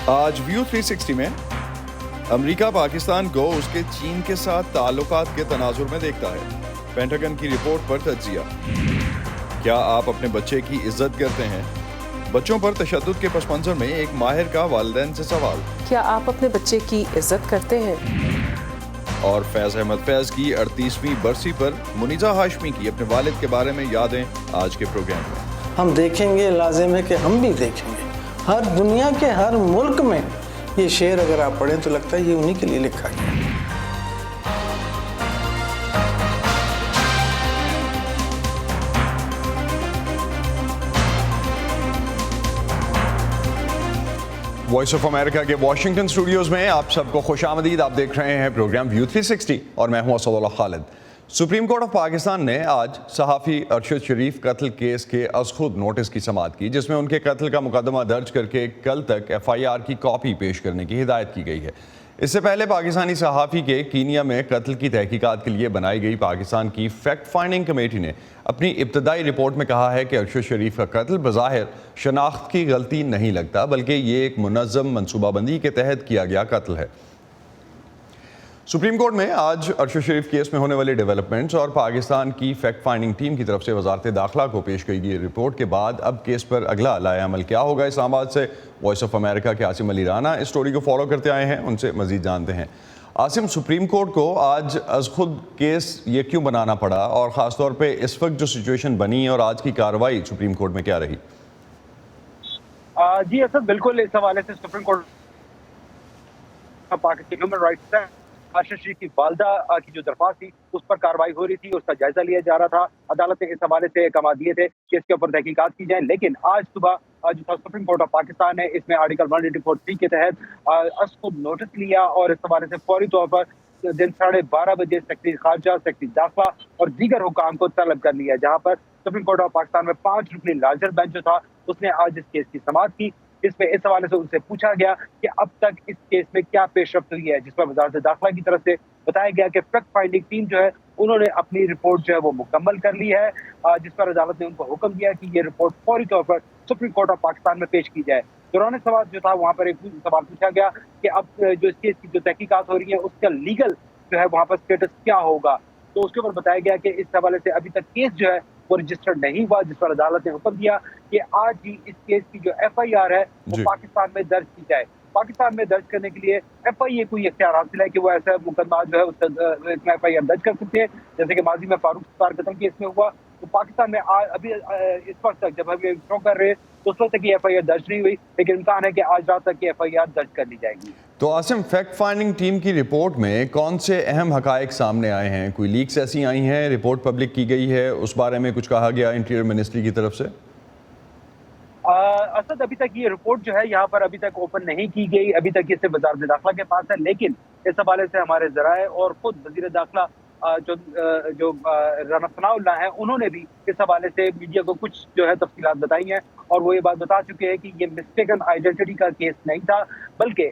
آج ویو 360 میں امریکہ پاکستان کو اس کے چین کے ساتھ تعلقات کے تناظر میں دیکھتا ہے. پینٹاگن کی رپورٹ پر تجزیہ. کیا آپ اپنے بچے کی عزت کرتے ہیں؟ بچوں پر تشدد کے پس منظر میں ایک ماہر کا والدین سے سوال. کیا آپ اپنے بچے کی عزت کرتے ہیں؟ اور فیض احمد فیض کی 38ویں برسی پر منیزہ ہاشمی کی اپنے والد کے بارے میں یادیں آج کے پروگرام میں. ہم دیکھیں گے، لازم ہے کہ ہم بھی دیکھیں گے. ہر دنیا کے ہر ملک میں یہ شعر اگر آپ پڑھیں تو لگتا ہے یہ انہی کے لیے لکھا گیا. وائس آف امریکہ کے واشنگٹن اسٹوڈیوز میں آپ سب کو خوش آمدید. آپ دیکھ رہے ہیں پروگرام ویو 360 اور میں ہوں اسد اللہ خالد. سپریم کورٹ آف پاکستان نے آج صحافی ارشد شریف قتل کیس کے از خود نوٹس کی سماعت کی، جس میں ان کے قتل کا مقدمہ درج کر کے کل تک FIR کی کاپی پیش کرنے کی ہدایت کی گئی ہے. اس سے پہلے پاکستانی صحافی کے کینیا میں قتل کی تحقیقات کے لیے بنائی گئی پاکستان کی فیکٹ فائنڈنگ کمیٹی نے اپنی ابتدائی رپورٹ میں کہا ہے کہ ارشد شریف کا قتل بظاہر شناخت کی غلطی نہیں لگتا، بلکہ یہ ایک منظم منصوبہ بندی کے تحت کیا گیا قتل ہے. سپریم کورٹ میں آج ارشد شریف کیس میں ہونے والے ڈیولپمنٹس اور پاکستان کی فیکٹ فائنڈنگ ٹیم کی طرف سے وزارت داخلہ کو پیش کی گئی رپورٹ کے بعد اب کیس پر اگلا لائحہ عمل کیا ہوگا. اسلام آباد سے وائس آف امریکہ کے عاصم علی رانا اس سٹوری کو فالو کرتے آئے ہیں، ان سے مزید جانتے ہیں. عاصم، سپریم کورٹ کو آج از خود کیس یہ کیوں بنانا پڑا، اور خاص طور پہ اس وقت جو سچویشن بنی اور آج کی کارروائی سپریم کورٹ میں کیا رہی؟ جی اسد، بالکل اس حوالے سے supreme court Pakistan human rights Arshad Sharif کی والدہ کی جو درخواست تھی اس پر کارروائی ہو رہی تھی، اس کا جائزہ لیا جا رہا تھا. عدالت نے اس حوالے سے احکامات دیے تھے کہ اس کے اوپر تحقیقات کی جائیں، لیکن آج صبح جو تھا سپریم کورٹ آف پاکستان نے اس میں آرٹیکل 184(3) کے تحت از خود نوٹس لیا اور اس حوالے سے فوری طور پر دن 12:30 بجے سیکرٹری خارجہ، سیکرٹری داخلہ اور دیگر حکام کو طلب کر لیا، جہاں پر سپریم کورٹ آف پاکستان میں 5 رکنی لارجر بینچ جو تھا اس نے آج اس کیس کی سماعت کی. اس میں اس حوالے سے ان سے پوچھا گیا کہ اب تک اس کیس میں کیا پیش رفت ہوئی ہے، جس پر وزارت داخلہ کی طرف سے بتایا گیا کہ فیکٹ فائنڈنگ ٹیم جو ہے انہوں نے اپنی رپورٹ جو ہے وہ مکمل کر لی ہے، جس پر عدالت نے ان کو حکم دیا کہ یہ رپورٹ فوری طور پر سپریم کورٹ آف پاکستان میں پیش کی جائے. دوران سوال جو تھا وہاں پر ایک سوال پوچھا گیا کہ اب جو اس کیس کی جو تحقیقات ہو رہی ہیں اس کا لیگل جو ہے وہاں پر اسٹیٹس کیا ہوگا. تو اس کے اوپر بتایا گیا کہ اس حوالے سے ابھی تک کیس جو ہے وہ رجسٹرڈ نہیں ہوا، جس پر عدالت نے حکم دیا کہ آج ہی اس کیس کی جو FIR ہے وہ پاکستان میں درج کی جائے. پاکستان میں درج کرنے کے لیے FIA کو یہ اختیار حاصل ہے کہ وہ ایسا مقدمہ جو ہے اس میں FIR درج کر سکتے ہیں، جیسے کہ ماضی میں فاروق ستار قتل کیس میں ہوا. تو پاکستان میں ابھی اس وقت تک جب ہم یہ شو کر رہے ہیں تو اس وقت تک یہ FIR درج نہیں ہوئی، لیکن امکان ہے کہ آج رات تک یہ FIR درج کر لی جائے گی. تو عاصم، فیکٹ فائنڈنگ ٹیم کی رپورٹ میں کون سے اہم حقائق سامنے آئے ہیں؟ کوئی لیکس ایسی آئی ہیں، رپورٹ پبلک کی گئی ہے، اس بارے میں کچھ کہا گیا انٹیریئر منسٹری کی طرف سے؟ اسد، ابھی تک یہ رپورٹ جو ہے یہاں پر ابھی تک اوپن نہیں کی گئی، ابھی تک یہ صرف وزارت داخلہ کے پاس ہے، لیکن اس حوالے سے ہمارے ذرائع اور خود وزیر داخلہ جو رانا ثناء اللہ ہیں انہوں نے بھی اس حوالے سے میڈیا کو کچھ جو ہے تفصیلات بتائی ہیں، اور وہ یہ بات بتا چکے ہیں کہ یہ مسٹیکن آئیڈینٹی کا کیس نہیں تھا، بلکہ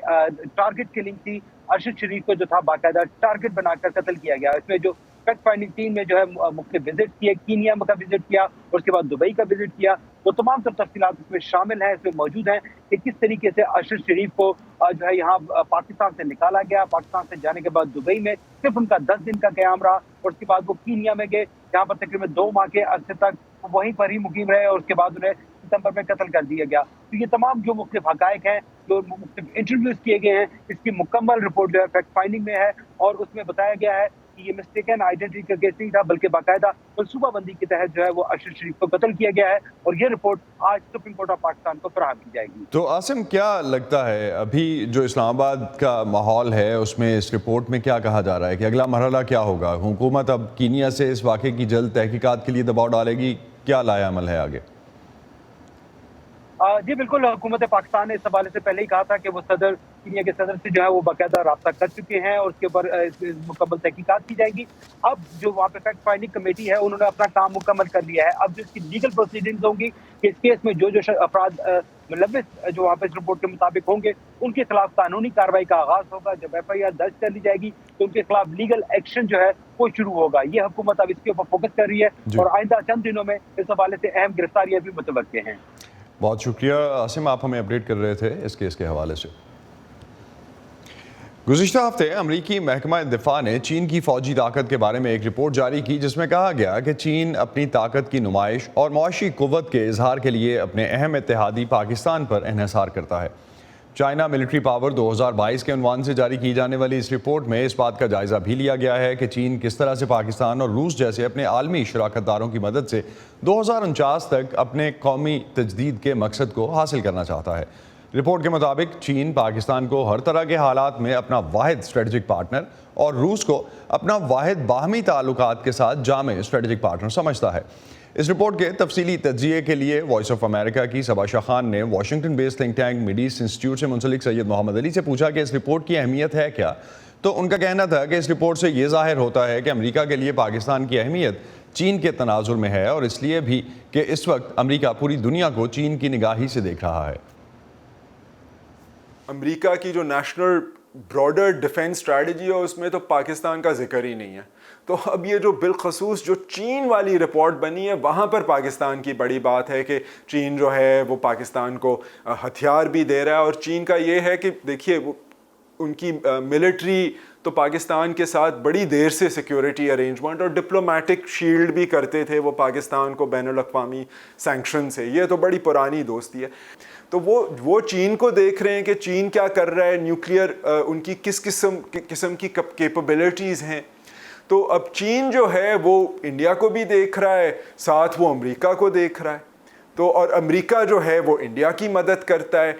ٹارگٹ کلنگ تھی. ارشد شریف کو جو تھا باقاعدہ ٹارگٹ بنا کر قتل کیا گیا. اس میں جو فیکٹ فائنڈنگ ٹیم نے جو ہے مختلف وزٹ کیے، کینیا کا وزٹ کیا اور اس کے بعد دبئی کا وزٹ کیا، وہ تمام تر تفصیلات اس میں شامل ہیں، اس میں موجود ہیں کہ کس طریقے سے ارشد شریف کو جو ہے یہاں پاکستان سے نکالا گیا. پاکستان سے جانے کے بعد دبئی میں صرف ان کا 10 دن کا قیام رہا اور اس کے بعد وہ کینیا میں گئے، جہاں پر تقریباً 2 ماہ کے عرصے تک وہیں پر ہی مقیم رہے اور اس کے بعد انہیں ستمبر میں قتل کر دیا گیا. تو یہ تمام جو مختلف حقائق ہیں، جو مختلف انٹرویوز کیے گئے ہیں، اس کی مکمل رپورٹ جو ہے فیکٹ فائنڈنگ میں ہے، اور اس میں بتایا گیا ہے کہ یہ مسٹیکن آئیڈینٹی کا کیس نہیں تھا، بلکہ باقاعدہ منصوبہ بندی کے تحت جو ہے وہ ارشد شریف کو قتل کیا گیا ہے، اور یہ رپورٹ آج سپریم کورٹ آف پاکستان کو فراہم کی جائے گی. تو عاصم، کیا لگتا ہے ابھی جو اسلام آباد کا ماحول ہے اس میں اس رپورٹ میں کیا کہا جا رہا ہے کہ اگلا مرحلہ کیا ہوگا؟ حکومت اب کینیا سے اس واقعے کی جلد تحقیقات کے لیے دباؤ ڈالے گی؟ کیا لائحہ عمل ہے آگے؟ جی بالکل، حکومت پاکستان نے اس حوالے سے پہلے ہی کہا تھا کہ وہ کینیا کے صدر سے جو ہے وہ باقاعدہ رابطہ کر چکے ہیں اور اس کے اوپر مکمل تحقیقات کی جائیں گی. اب جو وہاں پہ فیکٹ فائنڈنگ کمیٹی ہے انہوں نے اپنا کام مکمل کر لیا ہے. اب جو اس کی لیگل پروسیڈنگز ہوں گی کہ اس کیس میں جو افراد ملوث جو وہاں پہ اس رپورٹ کے مطابق ہوں گے ان کے خلاف قانونی کارروائی کا آغاز ہوگا. جب FIR درج کر لی جائے گی تو ان کے خلاف لیگل ایکشن جو ہے وہ شروع ہوگا. یہ حکومت اب اس کے اوپر فوکس کر رہی ہے اور آئندہ چند دنوں میں اس حوالے سے اہم گرفتاریاں بھی متوقع ہیں. بہت شکریہ عاصم، آپ ہمیں اپڈیٹ کر رہے تھے اس کیس کے حوالے سے۔ گزشتہ ہفتے امریکی محکمہ دفاع نے چین کی فوجی طاقت کے بارے میں ایک رپورٹ جاری کی جس میں کہا گیا کہ چین اپنی طاقت کی نمائش اور معاشی قوت کے اظہار کے لیے اپنے اہم اتحادی پاکستان پر انحصار کرتا ہے۔ چائنا ملٹری پاور 2022 کے عنوان سے جاری کی جانے والی اس رپورٹ میں اس بات کا جائزہ بھی لیا گیا ہے کہ چین کس طرح سے پاکستان اور روس جیسے اپنے عالمی شراکت داروں کی مدد سے 2049 تک اپنے قومی تجدید کے مقصد کو حاصل کرنا چاہتا ہے۔ رپورٹ کے مطابق چین پاکستان کو ہر طرح کے حالات میں اپنا واحد اسٹریٹجک پارٹنر اور روس کو اپنا واحد باہمی تعلقات کے ساتھ جامع اسٹریٹجک پارٹنر سمجھتا ہے۔ اس رپورٹ کے تفصیلی تجزیے کے لیے وائس آف امریکہ کی صبا شاہ خان نے Washington based think tank Mid East Institute سے منسلک سید محمد علی سے پوچھا کہ اس رپورٹ کی اہمیت ہے کیا، تو ان کا کہنا تھا کہ اس رپورٹ سے یہ ظاہر ہوتا ہے کہ امریکہ کے لیے پاکستان کی اہمیت چین کے تناظر میں ہے، اور اس لیے بھی کہ اس وقت امریکہ پوری دنیا کو چین کی نگاہی سے دیکھ رہا ہے۔ امریکہ کی جو نیشنل براڈر ڈیفنس اسٹریٹجی ہے اس میں تو پاکستان کا ذکر ہی نہیں ہے، تو اب یہ جو بالخصوص جو چین والی رپورٹ بنی ہے وہاں پر پاکستان کی بڑی بات ہے کہ چین جو ہے وہ پاکستان کو ہتھیار بھی دے رہا ہے، اور چین کا یہ ہے کہ دیکھیے وہ ان کی ملٹری تو پاکستان کے ساتھ بڑی دیر سے سیکیورٹی ارینجمنٹ اور ڈپلومیٹک شیلڈ بھی کرتے تھے وہ پاکستان کو بین الاقوامی سینکشن سے، یہ تو بڑی پرانی دوستی ہے۔ تو وہ چین کو دیکھ رہے ہیں کہ چین کیا کر رہا ہے، نیوکلیئر ان کی کس قسم کی کیپبلٹیز ہیں، تو اب چین جو ہے وہ انڈیا کو بھی دیکھ رہا ہے، ساتھ وہ امریکہ کو دیکھ رہا ہے، تو اور امریکہ جو ہے وہ انڈیا کی مدد کرتا ہے،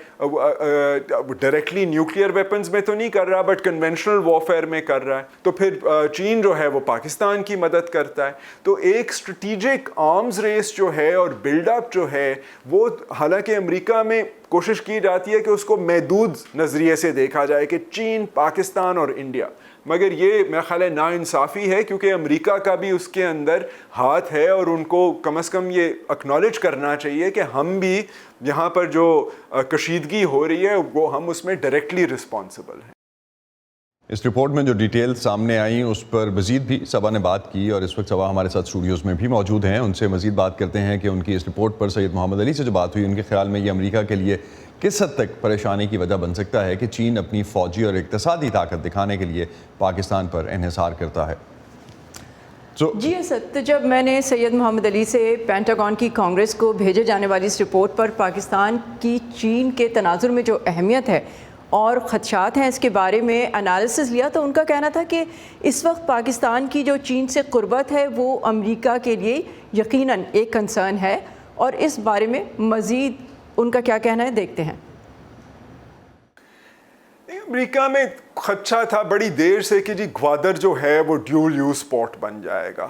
ڈائریکٹلی نیوکلیئر ویپنز میں تو نہیں کر رہا بٹ کنونشنل وارفیئر میں کر رہا ہے، تو پھر چین جو ہے وہ پاکستان کی مدد کرتا ہے، تو ایک اسٹریٹجک آرمز ریس جو ہے اور بلڈ اپ جو ہے وہ حالانکہ امریکہ میں کوشش کی جاتی ہے کہ اس کو محدود نظریے سے دیکھا جائے کہ چین، پاکستان اور انڈیا، مگر یہ میرا خیال ہے ناانصافی ہے کیونکہ امریکہ کا بھی اس کے اندر ہاتھ ہے، اور ان کو کم از کم یہ اکنالج کرنا چاہیے کہ ہم بھی یہاں پر جو کشیدگی ہو رہی ہے وہ ہم اس میں ڈائریکٹلی رسپانسبل ہیں۔ اس رپورٹ میں جو ڈیٹیل سامنے آئیں اس پر مزید بھی صبا نے بات کی، اور اس وقت صبا ہمارے ساتھ اسٹوڈیوز میں بھی موجود ہیں، ان سے مزید بات کرتے ہیں کہ ان کی اس رپورٹ پر سید محمد علی سے جو بات ہوئی ان کے خیال میں یہ امریکہ کے لیے کس حد تک پریشانی کی وجہ بن سکتا ہے کہ چین اپنی فوجی اور اقتصادی طاقت دکھانے کے لیے پاکستان پر انحصار کرتا ہے۔ جی اسد، جب میں نے سید محمد علی سے پینٹاگون کی کانگریس کو بھیجے جانے والی اس رپورٹ پر پاکستان کی چین کے تناظر میں جو اہمیت ہے اور خدشات ہیں اس کے بارے میں انالیسس لیا، تو ان کا کہنا تھا کہ اس وقت پاکستان کی جو چین سے قربت ہے وہ امریکہ کے لیے یقیناً ایک کنسرن ہے، اور اس بارے میں مزید ان کا کیا کہنا ہے دیکھتے ہیں۔ امریکہ میں خدشہ تھا بڑی دیر سے کہ جی گوادر جو ہے وہ ڈیول یوز پورٹ بن جائے گا،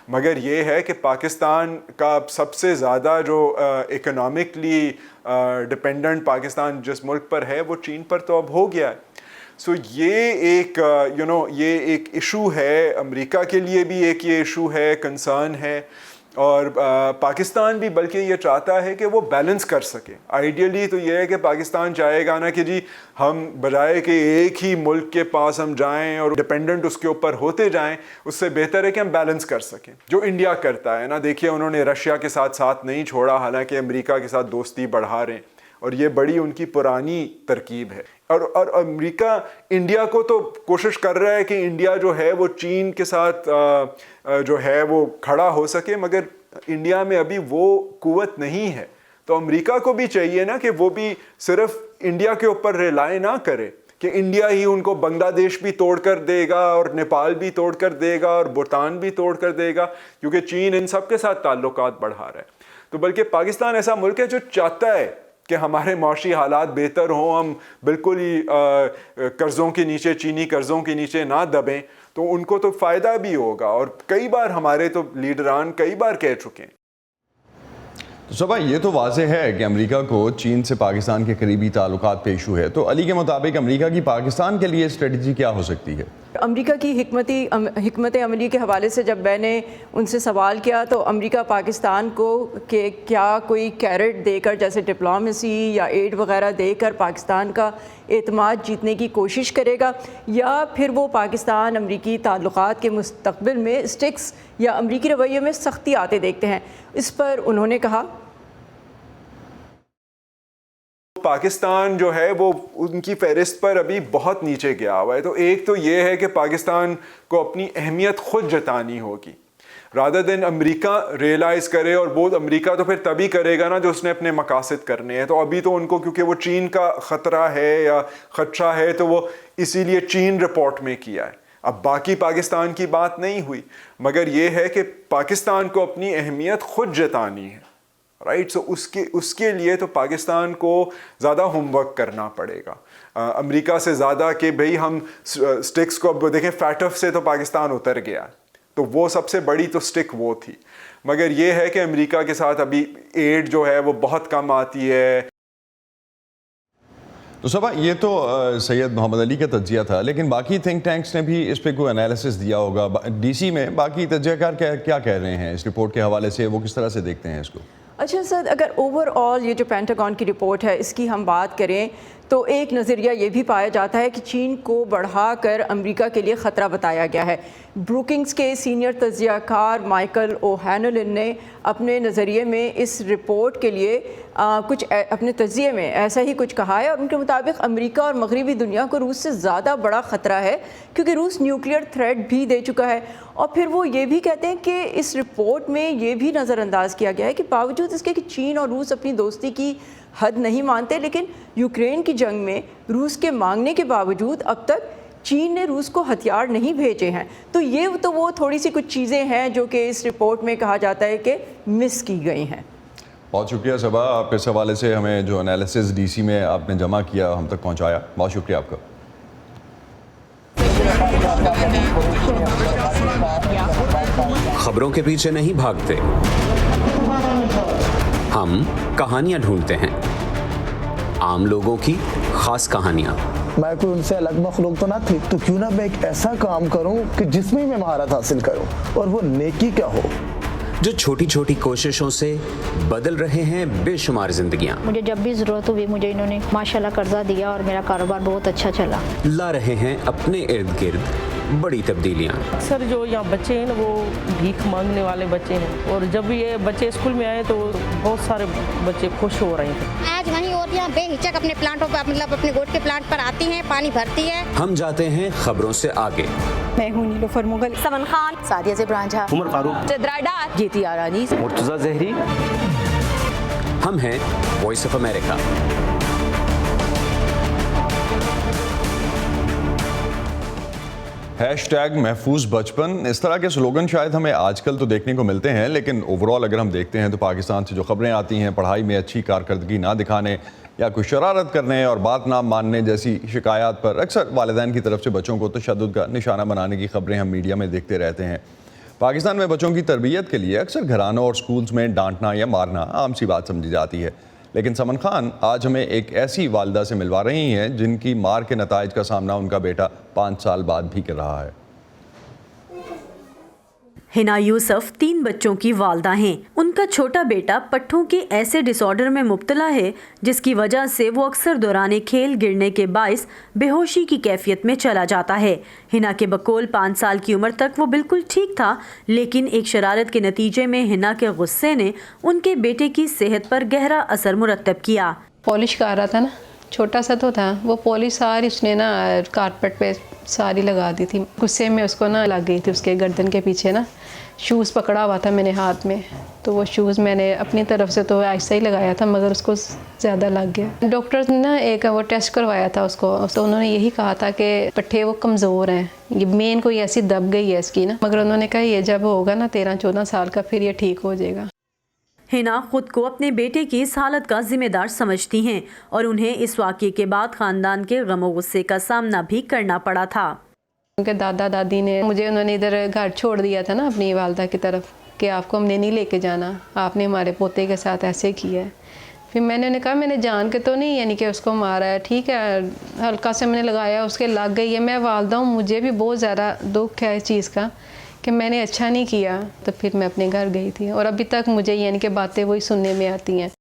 مگر یہ ہے کہ پاکستان کا سب سے زیادہ جو اکنامکلی ڈپینڈنٹ پاکستان جس ملک پر ہے وہ چین پر تو اب ہو گیا ہے، سو یہ ایک یہ ایک ایشو ہے، امریکہ کے لیے بھی ایک یہ ایشو ہے، کنسرن ہے، اور پاکستان بھی بلکہ یہ چاہتا ہے کہ وہ بیلنس کر سکے۔ آئیڈیلی تو یہ ہے کہ پاکستان چاہے گا نا کہ جی ہم بجائے کہ ایک ہی ملک کے پاس ہم جائیں اور ڈپینڈنٹ اس کے اوپر ہوتے جائیں، اس سے بہتر ہے کہ ہم بیلنس کر سکیں، جو انڈیا کرتا ہے نا۔ دیکھیے انہوں نے رشیا کے ساتھ نہیں چھوڑا، حالانکہ امریکہ کے ساتھ دوستی بڑھا رہے ہیں، اور یہ بڑی ان کی پرانی ترکیب ہے، اور امریکہ انڈیا کو تو کوشش کر رہا ہے کہ انڈیا جو ہے وہ چین کے ساتھ جو ہے وہ کھڑا ہو سکے، مگر انڈیا میں ابھی وہ قوت نہیں ہے، تو امریکہ کو بھی چاہیے نا کہ وہ بھی صرف انڈیا کے اوپر ریلائی نہ کرے کہ انڈیا ہی ان کو بنگلہ دیش بھی توڑ کر دے گا اور نیپال بھی توڑ کر دے گا اور بھوٹان بھی توڑ کر دے گا، کیونکہ چین ان سب کے ساتھ تعلقات بڑھا رہا ہے، تو بلکہ پاکستان ایسا ملک ہے جو چاہتا ہے کہ ہمارے معاشی حالات بہتر ہوں، ہم بالکل ہی قرضوں کے نیچے، چینی قرضوں کے نیچے نہ دبیں، تو ان کو تو فائدہ بھی ہوگا، اور کئی بار ہمارے تو لیڈران کئی بار کہہ چکے ہیں۔ تو صبا یہ تو واضح ہے کہ امریکہ کو چین سے پاکستان کے قریبی تعلقات پہ ایشو ہے، تو علی کے مطابق امریکہ کی پاکستان کے لیے اسٹریٹجی کیا ہو سکتی ہے؟ امریکہ کی حکمت عملی کے حوالے سے جب میں نے ان سے سوال کیا تو امریکہ پاکستان کو کہ کیا کوئی کیرٹ دے کر جیسے ڈپلومیسی یا ایڈ وغیرہ دے کر پاکستان کا اعتماد جیتنے کی کوشش کرے گا، یا پھر وہ پاکستان امریکی تعلقات کے مستقبل میں اسٹکس یا امریکی رویے میں سختی آتے دیکھتے ہیں۔ اس پر انہوں نے کہا پاکستان جو ہے وہ ان کی فہرست پر ابھی بہت نیچے گیا ہوا ہے. تو ایک تو یہ ہے کہ پاکستان کو اپنی اہمیت خود جتانی ہوگی رادر دین امریکہ ریئلائز کرے, اور وہ امریکہ تو پھر تبھی کرے گا نا جو اس نے اپنے مقاصد کرنے ہیں. تو ابھی تو ان کو کیونکہ وہ چین کا خطرہ ہے یا خدشہ ہے تو وہ اسی لیے چین رپورٹ میں کیا ہے. اب باقی پاکستان کی بات نہیں ہوئی, مگر یہ ہے کہ پاکستان کو اپنی اہمیت خود جتانی ہے, رائٹ. سو اس کے لیے تو پاکستان کو زیادہ ہوم ورک کرنا پڑے گا امریکہ سے زیادہ, کہ بھئی ہم سٹکس کو اب دیکھیں فیٹف سے تو پاکستان اتر گیا, تو وہ سب سے بڑی تو سٹک وہ تھی. مگر یہ ہے کہ امریکہ کے ساتھ ابھی ایڈ جو ہے وہ بہت کم آتی ہے. تو صبا یہ تو سید محمد علی کا تجزیہ تھا, لیکن باقی تھنک ٹینکس نے بھی اس پہ کوئی انالیسس دیا ہوگا. ڈی سی میں باقی تجزیہ کار کیا کہہ رہے ہیں اس رپورٹ کے حوالے سے, وہ کس طرح سے دیکھتے ہیں اس کو؟ اچھا سر, اگر اوور آل یہ جو پینٹاگون کی رپورٹ ہے اس کی ہم بات کریں تو ایک نظریہ یہ بھی پایا جاتا ہے کہ چین کو بڑھا کر امریکہ کے لیے خطرہ بتایا گیا ہے. بروکنگز کے سینئر تجزیہ کار مائیکل او ہینولن نے اپنے نظریے میں اس رپورٹ کے لیے کچھ اپنے تجزیے میں ایسا ہی کچھ کہا ہے, اور ان کے مطابق امریکہ اور مغربی دنیا کو روس سے زیادہ بڑا خطرہ ہے کیونکہ روس نیوکلیئر تھریٹ بھی دے چکا ہے. اور پھر وہ یہ بھی کہتے ہیں کہ اس رپورٹ میں یہ بھی نظر انداز کیا گیا ہے کہ باوجود اس کے کہ چین اور روس اپنی دوستی کی حد نہیں مانتے, لیکن یوکرین کی جنگ میں روس کے مانگنے کے باوجود اب تک چین نے روس کو ہتھیار نہیں بھیجے ہیں. تو یہ تو وہ تھوڑی سی کچھ چیزیں ہیں جو کہ اس رپورٹ میں کہا جاتا ہے کہ مس کی گئی ہیں. بہت شکریہ صبا, آپ اس حوالے سے ہمیں جو انالیسس ڈی سی میں آپ نے جمع کیا ہم تک پہنچایا, بہت شکریہ آپ کا. خبروں کے پیچھے نہیں بھاگتے, ہم کہانیاں ڈھونڈتے ہیں, عام لوگوں کی خاص کہانیاں. میں کوئی ان سے الگ مخلوق تو نہ تھی, تو کیوں نہ میں ایک ایسا کام کروں کہ جس میں میں مہارت حاصل کروں, اور وہ نیکی کیا ہو, جو چھوٹی چھوٹی کوششوں سے بدل رہے ہیں بے شمار زندگیاں. مجھے جب بھی ضرورت ہوئی مجھے انہوں نے ماشاءاللہ قرضہ دیا اور میرا کاروبار بہت اچھا چلا. لا رہے ہیں اپنے ارد گرد بڑی تبدیلیاں. اکثر جو یہاں بچے ہیں نا وہ بھیک مانگنے والے بچے ہیں, اور جب یہ بچے اسکول میں آئے تو بہت سارے بچے خوش ہو رہے ہیں. آج وہیں عورتیں بے ہچک اپنے پلانٹوں پر, مطلب اپنے گوٹ کے پلانٹ پر آتی ہیں, پانی بھرتی ہے. ہم جاتے ہیں خبروں سے آگے. میں ہوں نیلوفر مغل, سمن خان, سعدیہ زبران جھا, عمر فاروق, ڈار, گیتی آرانی, مرتضیٰ زہری. ہم ہیں Voice of America. Hashtag محفوظ بچپن, اس طرح کے سلوگن شاید ہمیں آج کل تو دیکھنے کو ملتے ہیں, لیکن اوور آل اگر ہم دیکھتے ہیں تو پاکستان سے جو خبریں آتی ہیں پڑھائی میں اچھی کارکردگی نہ دکھانے یا کوئی شرارت کرنے اور بات نہ ماننے جیسی شکایات پر اکثر والدین کی طرف سے بچوں کو تشدد کا نشانہ بنانے کی خبریں ہم میڈیا میں دیکھتے رہتے ہیں. پاکستان میں بچوں کی تربیت کے لیے اکثر گھرانوں اور سکولز میں ڈانٹنا یا مارنا عام سی بات سمجھی جاتی ہے, لیکن سمن خان آج ہمیں ایک ایسی والدہ سے ملوا رہی ہیں جن کی مار کے نتائج کا سامنا ان کا بیٹا 5 سال بعد بھی کر رہا ہے. ہنا یوسف 3 بچوں کی والدہ ہیں. ان کا چھوٹا بیٹا پٹھوں کے ایسے ڈس آرڈر میں مبتلا ہے جس کی وجہ سے وہ اکثر دوران کھیل گرنے کے باعث بے ہوشی کی کیفیت میں چلا جاتا ہے. ہنا کے بقول 5 سال کی عمر تک وہ بالکل ٹھیک تھا, لیکن ایک شرارت کے نتیجے میں ہنا کے غصے نے ان کے بیٹے کی صحت پر گہرا اثر مرتب کیا. پالش کر رہا تھا نا, چھوٹا سا تو تھا, وہ پالش ساری اس نے نا کارپیٹ پہ ساری لگا دی تھی. غصے میں اس کو نا لگ گئی تھی اس کے گردن کے پیچھے نا, شوز پکڑا ہوا تھا میں نے ہاتھ میں, تو وہ شوز میں نے اپنی طرف سے تو ایسا ہی لگایا تھا مگر اس کو زیادہ لگ گیا. ڈاکٹر نے نا ایک وہ ٹیسٹ کروایا تھا اس کو, تو انہوں نے یہی کہا تھا کہ پٹھے وہ کمزور ہیں, یہ مین کوئی ایسی دب گئی ہے اس کی نا, مگر انہوں نے کہا یہ جب ہوگا نا 13-14 سال کا پھر یہ ٹھیک ہو جائے گا. ہنا خود کو اپنے بیٹے کی اس حالت کا ذمہ دار سمجھتی ہیں اور انہیں اس واقعے کے بعد خاندان کے غم و غصے کا سامنا بھی کرنا پڑا تھا. ان کے دادا دادی نے مجھے, انہوں نے ادھر گھر چھوڑ دیا تھا نا اپنی والدہ کی طرف کہ آپ کو ہم نے نہیں لے کے جانا, آپ نے ہمارے پوتے کے ساتھ ایسے کیا ہے. پھر میں نے انہیں کہا میں نے جان کے تو نہیں یعنی کہ اس کو مارا ہے, ٹھیک ہے ہلکا سے میں نے لگایا, اس کے لگ گئی ہے, میں والدہ ہوں, مجھے بھی بہت زیادہ دکھ ہے اس چیز کا کہ میں نے اچھا نہیں کیا. تو پھر میں اپنے گھر گئی تھی اور ابھی تک مجھے یعنی کہ باتیں وہی سننے میں آتی ہیں.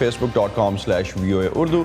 facebook.com/VOA Urdu,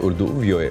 @UrduVOA।